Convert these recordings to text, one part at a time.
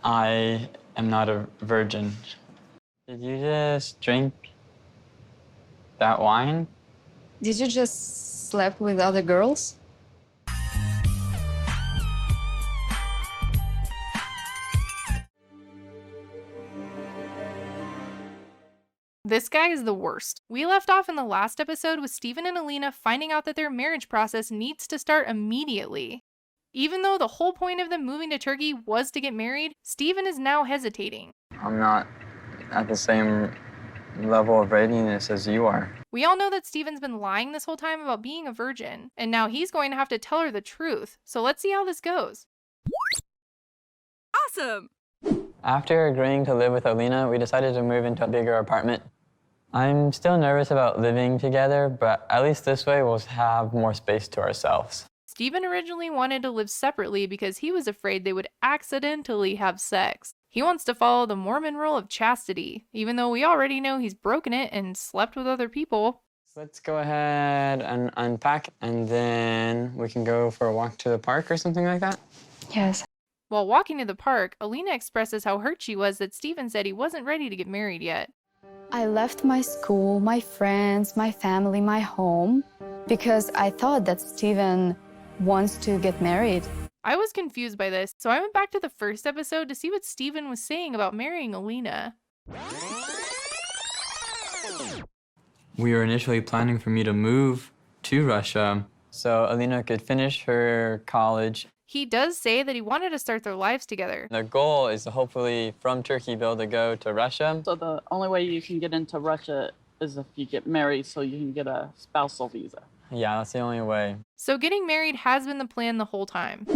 I am not a virgin. Did you just drink that wine? Did you just sleep with other girls? This guy is the worst. We left off in the last episode with Steven and Alina finding out that their marriage process needs to start immediately. Even though the whole point of them moving to Turkey was to get married, Steven is now hesitating. I'm not at the same level of readiness as you are. We all know that Steven's been lying this whole time about being a virgin, and now he's going to have to tell her the truth. So let's see how this goes. Awesome! After agreeing to live with Alina, we decided to move into a bigger apartment. I'm still nervous about living together, but at least this way we'll have more space to ourselves. Steven originally wanted to live separately because he was afraid they would accidentally have sex. He wants to follow the Mormon rule of chastity, even though we already know he's broken it and slept with other people. So let's go ahead and unpack, and then we can go for a walk to the park or something like that. Yes. While walking to the park, Alina expresses how hurt she was that Steven said he wasn't ready to get married yet. I left my school, my friends, my family, my home, because I thought that Steven wants to get married. I was confused by this, so I went back to the first episode to see what Steven was saying about marrying Alina. We were initially planning for me to move to Russia so Alina could finish her college. He does say that he wanted to start their lives together. The goal is to hopefully, from Turkey, be able to go to Russia. So the only way you can get into Russia is if you get married so you can get a spousal visa. Yeah, that's the only way. So getting married has been the plan the whole time.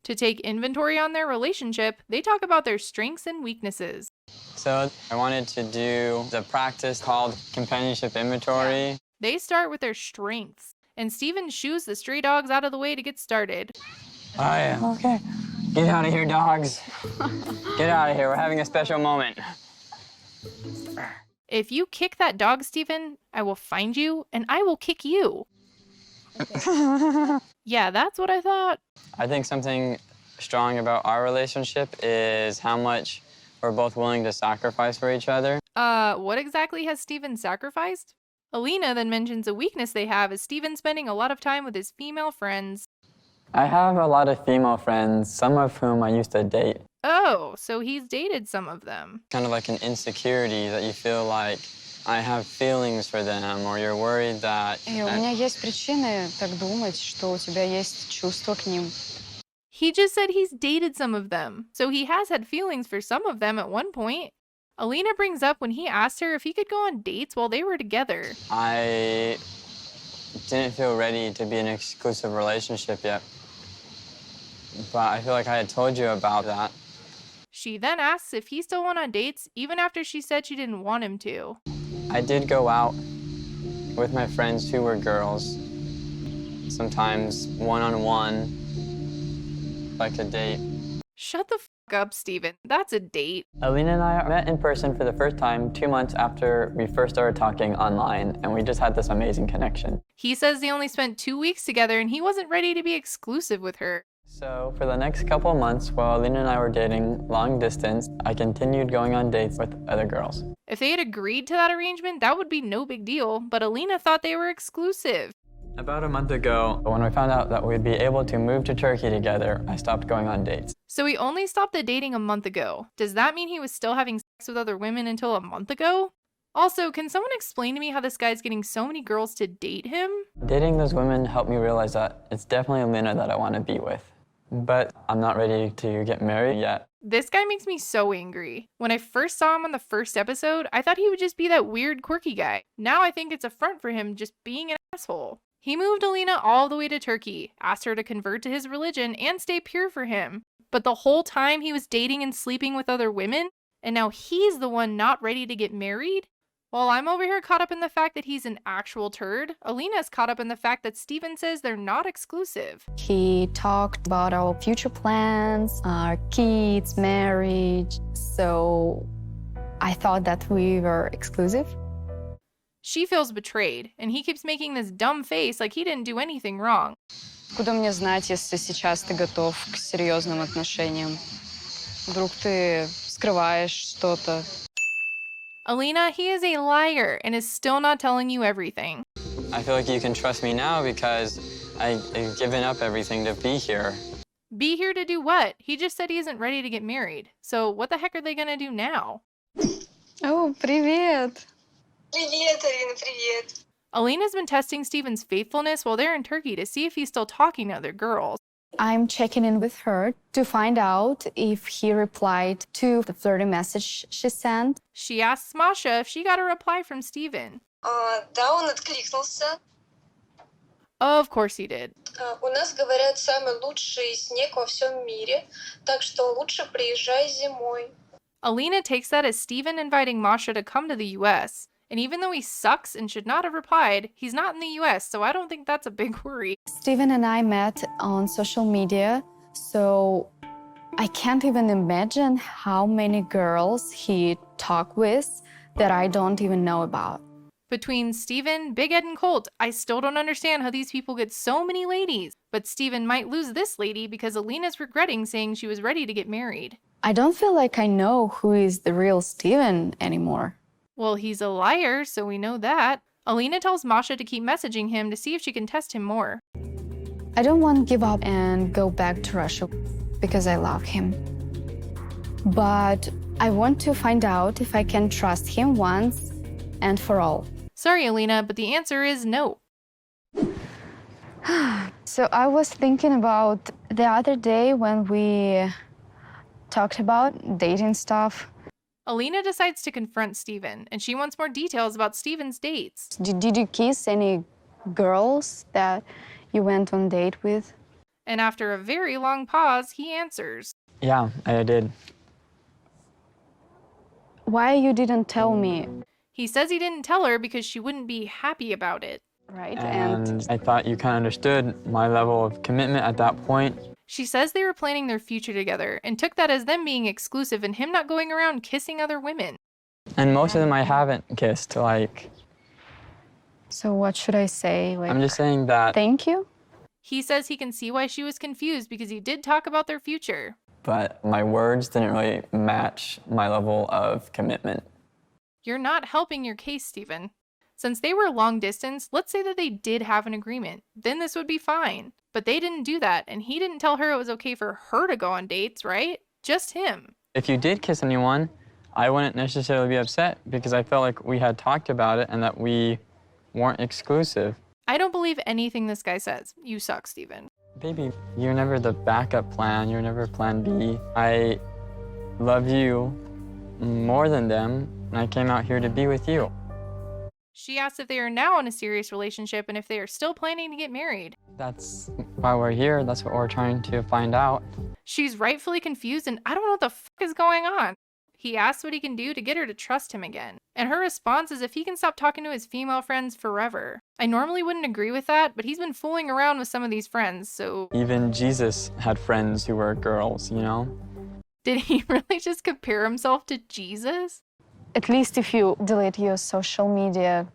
To take inventory on their relationship, they talk about their strengths and weaknesses. So I wanted to do the practice called companionship inventory. They start with their strengths, and Steven shoos the stray dogs out of the way to get started. Oh, yeah. Okay. Get out of here, dogs. Get out of here. We're having a special moment. If you kick that dog, Steven, I will find you, and I will kick you. Yeah, that's what I thought. I think something strong about our relationship is how much we're both willing to sacrifice for each other. What exactly has Steven sacrificed? Alina then mentions a weakness they have is Steven spending a lot of time with his female friends. I have a lot of female friends, some of whom I used to date. Oh, so he's dated some of them. Kind of like an insecurity that you feel like I have feelings for them, or you're worried that... У меня есть причины так думать, что у тебя есть чувства к ним. He just said he's dated some of them, so he has had feelings for some of them at one point. Alina brings up when he asked her if he could go on dates while they were together. I didn't feel ready to be in an exclusive relationship yet, but I feel like I had told you about that. She then asks if he still went on dates, even after she said she didn't want him to. I did go out with my friends who were girls, sometimes one-on-one, like a date. Shut the f*** up, Steven. That's a date. Alina and I met in person for the first time 2 months after we first started talking online, and we just had this amazing connection. He says they only spent 2 weeks together and he wasn't ready to be exclusive with her. So for the next couple of months, while Alina and I were dating long distance, I continued going on dates with other girls. If they had agreed to that arrangement, that would be no big deal, but Alina thought they were exclusive. About a month ago, when we found out that we'd be able to move to Turkey together, I stopped going on dates. So he only stopped the dating a month ago. Does that mean he was still having sex with other women until a month ago? Also, can someone explain to me how this guy's getting so many girls to date him? Dating those women helped me realize that it's definitely Alina that I want to be with. But I'm not ready to get married yet. This guy makes me so angry. When I first saw him on the first episode, I thought he would just be that weird, quirky guy. Now I think it's a front for him just being an asshole. He moved Alina all the way to Turkey, asked her to convert to his religion and stay pure for him. But the whole time he was dating and sleeping with other women, and now he's the one not ready to get married? While I'm over here caught up in the fact that he's an actual turd, Alina's caught up in the fact that Steven says they're not exclusive. He talked about our future plans, our kids, marriage, so I thought that we were exclusive. She feels betrayed, and he keeps making this dumb face like he didn't do anything wrong. Откуда мне знать, если сейчас ты готов к серьезным отношениям? Вдруг ты скрываешь что-то. Alina, he is a liar and is still not telling you everything. I feel like you can trust me now because I've given up everything to be here. Be here to do what? He just said he isn't ready to get married. So what the heck are they gonna do now? О, привет! Привет, Арина, привет. Alina's been testing Steven's faithfulness while they're in Turkey to see if he's still talking to other girls. I'm checking in with her to find out if he replied to the flirty message she sent. She asks Masha if she got a reply from Steven. Да, он откликнулся. Of course he did. У нас, говорят, самый лучший снег во всем мире, так что лучше приезжай зимой. Alina takes that as Steven inviting Masha to come to the US. And even though he sucks and should not have replied, he's not in the US, so I don't think that's a big worry. Steven and I met on social media, so I can't even imagine how many girls he talked with that I don't even know about. Between Steven, Big Ed, and Colt, I still don't understand how these people get so many ladies. But Steven might lose this lady because Alina's regretting saying she was ready to get married. I don't feel like I know who is the real Steven anymore. Well, he's a liar, so we know that. Alina tells Masha to keep messaging him to see if she can test him more. I don't want to give up and go back to Russia because I love him. But I want to find out if I can trust him once and for all. Sorry, Alina, but the answer is no. So I was thinking about the other day when we talked about dating stuff. Alina decides to confront Steven, and she wants more details about Steven's dates. Did you kiss any girls that you went on date with? And after a very long pause, he answers. Yeah, I did. Why you didn't tell me, He says he didn't tell her because she wouldn't be happy about it. right? And I thought you kind of understood my level of commitment at that point. She says they were planning their future together and took that as them being exclusive and him not going around kissing other women. And most of them I haven't kissed. Like, So what should I say? Like, I'm just saying that, thank you? He says he can see why she was confused because he did talk about their future. but my words didn't really match my level of commitment. You're not helping your case, Steven. Since they were long distance, let's say that they did have an agreement. Then this would be fine. But they didn't do that, and he didn't tell her it was okay for her to go on dates, right? Just him. If you did kiss anyone, I wouldn't necessarily be upset because I felt like we had talked about it and that we weren't exclusive. I don't believe anything this guy says. You suck, Steven. Baby, you're never the backup plan. You're never plan B. I love you more than them, and I came out here to be with you. She asks if they are now in a serious relationship and if they are still planning to get married. That's why we're here. That's what we're trying to find out. She's rightfully confused and I don't know what the fuck is going on. He asks what he can do to get her to trust him again. And her response is if he can stop talking to his female friends forever. I normally wouldn't agree with that, but he's been fooling around with some of these friends, so... Even Jesus had friends who were girls, you know? Did he really just compare himself to Jesus? At least if you delete your social media,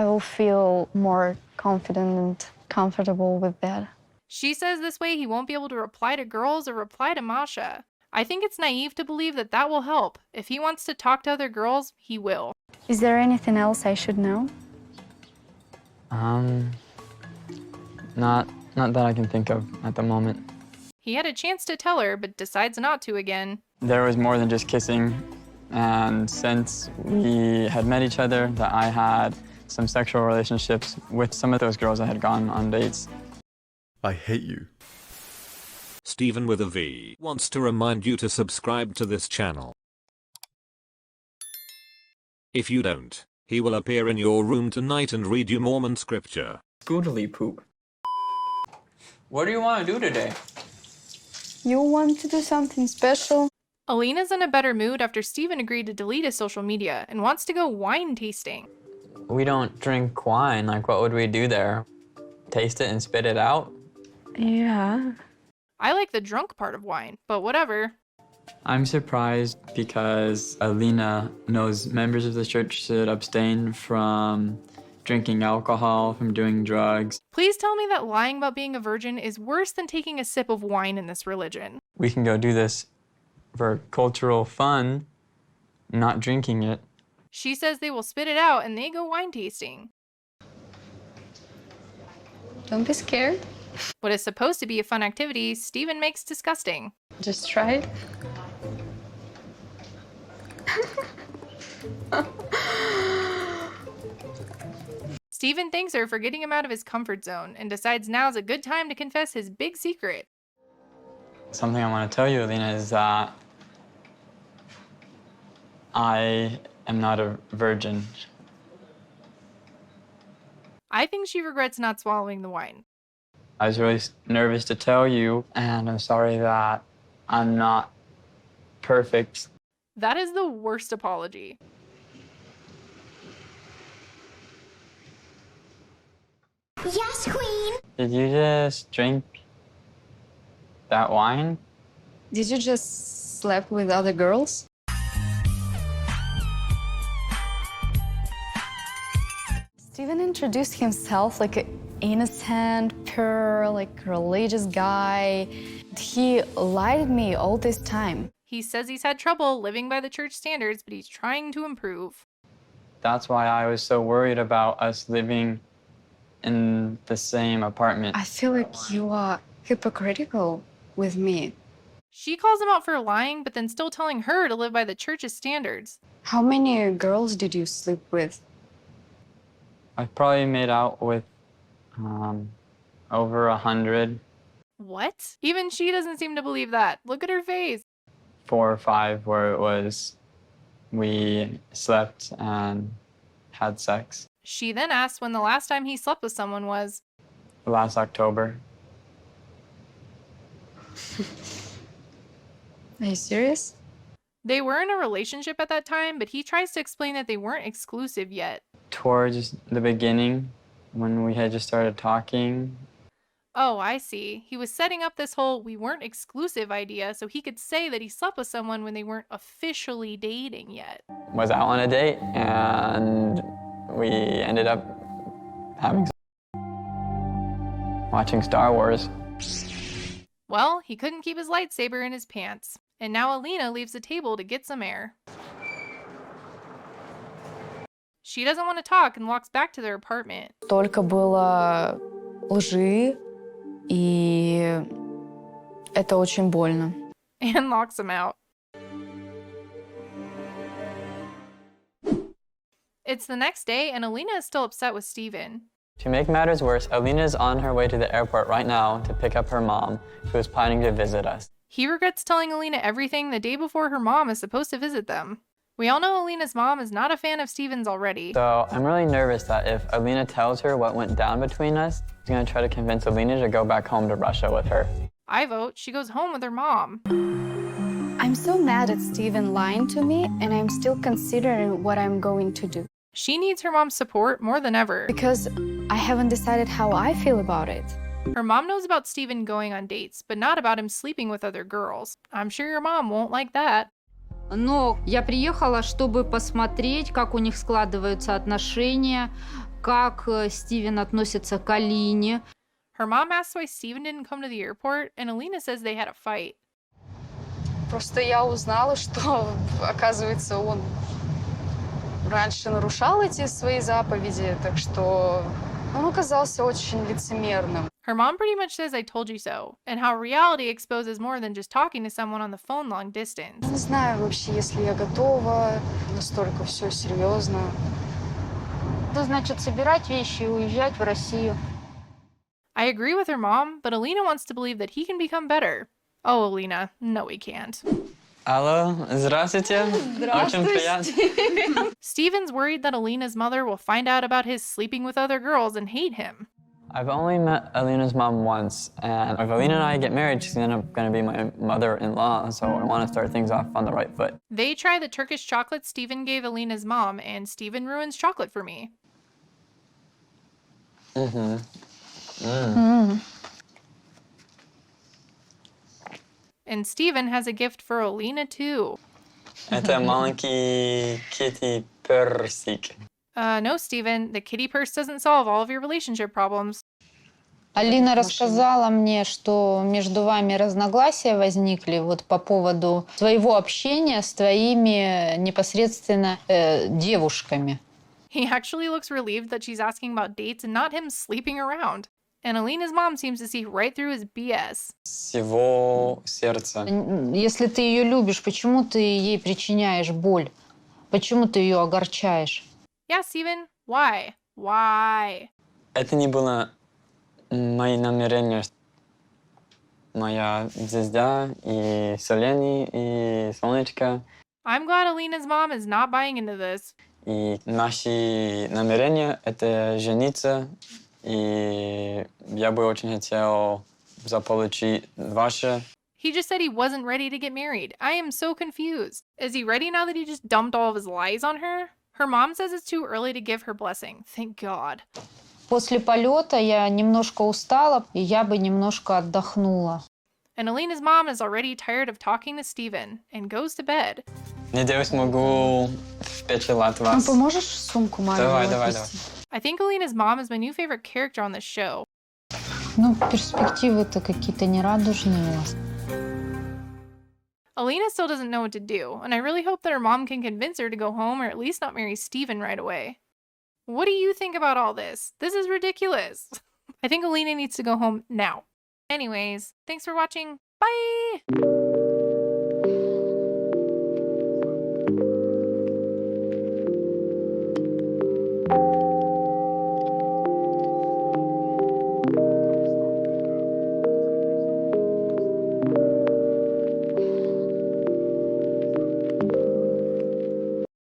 I will feel more confident and comfortable with that. She says this way he won't be able to reply to girls or reply to Masha. I think it's naive to believe that that will help. If he wants to talk to other girls, he will. Is there anything else I should know? Not that I can think of at the moment. He had a chance to tell her, but decides not to again. There was more than just kissing, and since we had met each other, that I had some sexual relationships with some of those girls I had gone on dates. I hate you. Steven with a V wants to remind you to subscribe to this channel. If you don't, he will appear in your room tonight and read you Mormon scripture. Scootily poop. What do you want to do today? You want to do something special? Alina's in a better mood after Steven agreed to delete his social media and wants to go wine tasting. We don't drink wine. Like, what would we do there? Taste it and spit it out? Yeah. I like the drunk part of wine, but whatever. I'm surprised because Alina knows members of the church should abstain from drinking alcohol, from doing drugs. Please tell me that lying about being a virgin is worse than taking a sip of wine in this religion. We can go do this for cultural fun, not drinking it. She says they will spit it out and they go wine tasting. Don't be scared. What is supposed to be a fun activity, Steven makes disgusting. Just try it. Steven thanks her for getting him out of his comfort zone and decides now's a good time to confess his big secret. Something I want to tell you, Alina, is that I am not a virgin. I think she regrets not swallowing the wine. I was really nervous to tell you, and I'm sorry that I'm not perfect. That is the worst apology. Yes, Queen. Did you just drink that wine? Did you just sleep with other girls? Steven introduced himself like an innocent, pure, like religious guy. He lied to me all this time. He says he's had trouble living by the church standards, but he's trying to improve. That's why I was so worried about us living in the same apartment. I feel like you are hypocritical with me. She calls him out for lying, but then still telling her to live by the church's standards. How many girls did you sleep with? I probably made out with over 100, What? Even she doesn't seem to believe that. Look at her face. 4 or 5 where it was we slept and had sex. She then asks when the last time he slept with someone was. Last October. Are you serious? They were in a relationship at that time, but he tries to explain that they weren't exclusive yet. Towards the beginning, when we had just started talking, Oh, I see. He was setting up this whole we weren't exclusive idea so he could say that he slept with someone when they weren't officially dating yet. was out on a date, and we ended up having watching Star Wars. Well, he couldn't keep his lightsaber in his pants, and now Alina leaves the table to get some air. She doesn't want to talk and walks back to their apartment. Столько было лжи, и это очень больно. And locks him out. It's the next day, and Alina is still upset with Steven. To make matters worse, Alina is on her way to the airport right now to pick up her mom, who is planning to visit us. He regrets telling Alina everything the day before her mom is supposed to visit them. We all know Alina's mom is not a fan of Steven's already. So I'm really nervous that if Alina tells her what went down between us, she's gonna try to convince Alina to go back home to Russia with her. I vote she goes home with her mom. I'm so mad at Steven lying to me, and I'm still considering what I'm going to do. She needs her mom's support more than ever. Because I haven't decided how I feel about it. Her mom knows about Steven going on dates, but not about him sleeping with other girls. I'm sure your mom won't like that. Но я приехала, чтобы посмотреть, как у них складываются отношения, как Стивен относится к Алине. Her mom asks why Steven didn't come to the airport, and Alina says they had a fight. Просто я узнала, что, оказывается, он раньше нарушал эти свои заповеди, так что он оказался очень лицемерным. Her mom pretty much says I told you so, and how reality exposes more than just talking to someone on the phone long distance. Не знаю вообще, если я готова, настолько все серьезно. Это значит собирать вещи и уезжать в Россию. I agree with her mom, but Alina wants to believe that he can become better. Oh, Alina, no he can't. Алло, здравствуйте. Очень приятно. Steven's worried that Alina's mother will find out about his sleeping with other girls and hate him. I've only met Alina's mom once, and if Alina and I get married, she's gonna be my mother-in-law, so I want to start things off on the right foot. They try the Turkish chocolate Steven gave Alina's mom, and Steven ruins chocolate for me. And Steven has a gift for Alina too. Это маленький kitty персик. No, Steven, the kitty purse doesn't solve all of your relationship problems. Алина рассказала мне, что между вами разногласия возникли вот по поводу твоего общения с твоими непосредственно девушками. He actually looks relieved that she's asking about dates and not him sleeping around. And Alina's mom seems to see right through his BS. Всего сердца. Если ты ее любишь, почему ты ей причиняешь боль? Почему ты ее огорчаешь? Yeah, Steven, why? Why? Это не было мои намерения. Моя звезда и Вселенная и солнышко. I'm glad Alina's mom is not buying into this. И наши намерения — это жениться. И я бы очень хотел заполучить ваше. He just said he wasn't ready to get married. I am so confused. Is he ready now that he just dumped all of his lies on her? Her mom says it's too early to give her blessing. Thank God. После полета я немножко устала, и я бы немножко отдохнула. And Alina's mom is already tired of talking to Steven and goes to bed. Надеюсь, могу впечатлить вас. Поможешь сумку маме? Давай. I think Alina's mom is my new favorite character on this show. Ну, перспективы-то какие-то нерадужные у вас. Alina still doesn't know what to do, and I really hope that her mom can convince her to go home or at least not marry Steven right away. What do you think about all this? This is ridiculous. I think Alina needs to go home now. Anyways, thanks for watching. Bye!